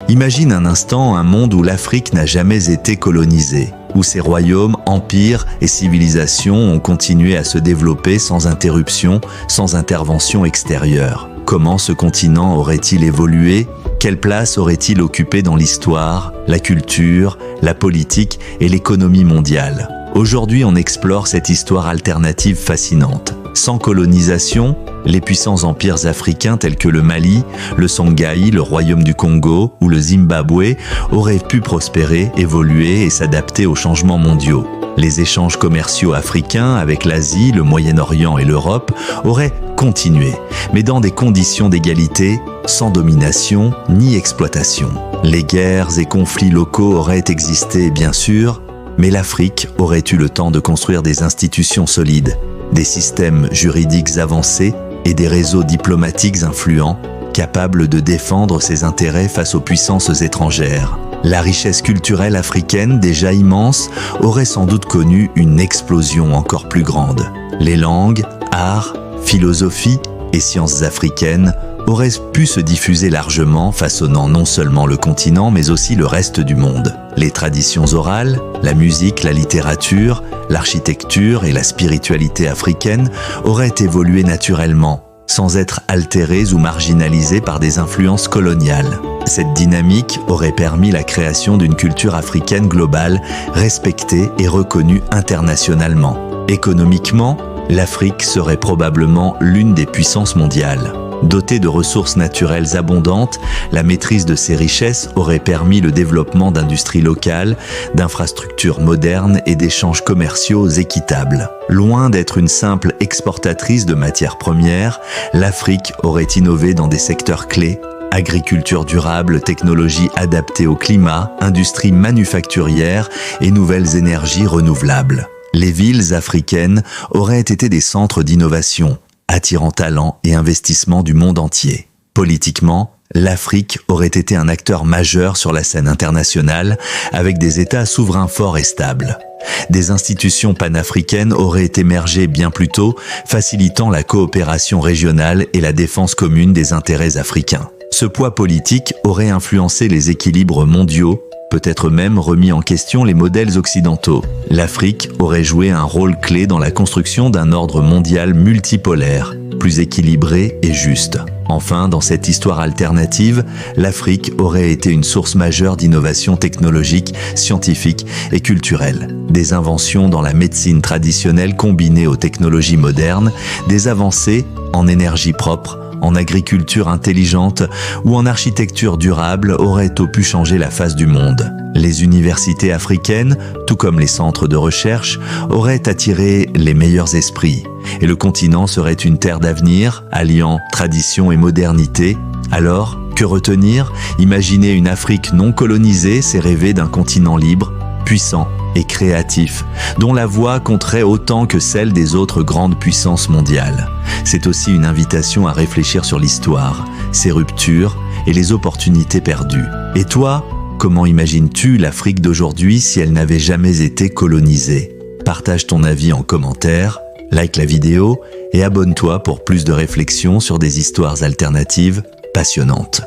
Imagine un instant un monde où l'Afrique n'a jamais été colonisée, où ses royaumes, empires et civilisations ont continué à se développer sans interruption, sans intervention extérieure. Comment ce continent aurait-il évolué? Quelle place aurait-il occupé dans l'histoire, la culture, la politique et l'économie mondiale? Aujourd'hui, on explore cette histoire alternative fascinante. Sans colonisation, les puissants empires africains tels que le Mali, le Songhai, le Royaume du Congo ou le Zimbabwe auraient pu prospérer, évoluer et s'adapter aux changements mondiaux. Les échanges commerciaux africains avec l'Asie, le Moyen-Orient et l'Europe auraient continué, mais dans des conditions d'égalité, sans domination ni exploitation. Les guerres et conflits locaux auraient existé, bien sûr, mais l'Afrique aurait eu le temps de construire des institutions solides, des systèmes juridiques avancés et des réseaux diplomatiques influents, capables de défendre ses intérêts face aux puissances étrangères. La richesse culturelle africaine, déjà immense, aurait sans doute connu une explosion encore plus grande. Les langues, arts, philosophie et sciences africaines auraient pu se diffuser largement, façonnant non seulement le continent, mais aussi le reste du monde. Les traditions orales, la musique, la littérature, l'architecture et la spiritualité africaine auraient évolué naturellement, sans être altérées ou marginalisées par des influences coloniales. Cette dynamique aurait permis la création d'une culture africaine globale, respectée et reconnue internationalement. Économiquement, l'Afrique serait probablement l'une des puissances mondiales. Dotée de ressources naturelles abondantes, la maîtrise de ses richesses aurait permis le développement d'industries locales, d'infrastructures modernes et d'échanges commerciaux équitables. Loin d'être une simple exportatrice de matières premières, l'Afrique aurait innové dans des secteurs clés: agriculture durable, technologies adaptées au climat, industries manufacturières et nouvelles énergies renouvelables. Les villes africaines auraient été des centres d'innovation, attirant talents et investissements du monde entier. Politiquement, l'Afrique aurait été un acteur majeur sur la scène internationale, avec des États souverains forts et stables. Des institutions panafricaines auraient émergé bien plus tôt, facilitant la coopération régionale et la défense commune des intérêts africains. Ce poids politique aurait influencé les équilibres mondiaux, peut-être même remis en question les modèles occidentaux. L'Afrique aurait joué un rôle clé dans la construction d'un ordre mondial multipolaire, plus équilibré et juste. Enfin, dans cette histoire alternative, l'Afrique aurait été une source majeure d'innovation technologique, scientifique et culturelle. Des inventions dans la médecine traditionnelle combinées aux technologies modernes, des avancées en énergie propre, en agriculture intelligente ou en architecture durable auraient pu changer la face du monde. Les universités africaines, tout comme les centres de recherche, auraient attiré les meilleurs esprits. Et le continent serait une terre d'avenir, alliant tradition et modernité. Alors, que retenir? Imaginer une Afrique non colonisée, c'est rêver d'un continent libre, puissant et créatif, dont la voix compterait autant que celle des autres grandes puissances mondiales. C'est aussi une invitation à réfléchir sur l'histoire, ses ruptures et les opportunités perdues. Et toi, comment imagines-tu l'Afrique d'aujourd'hui si elle n'avait jamais été colonisée? Partage ton avis en commentaire, like la vidéo et abonne-toi pour plus de réflexions sur des histoires alternatives passionnantes.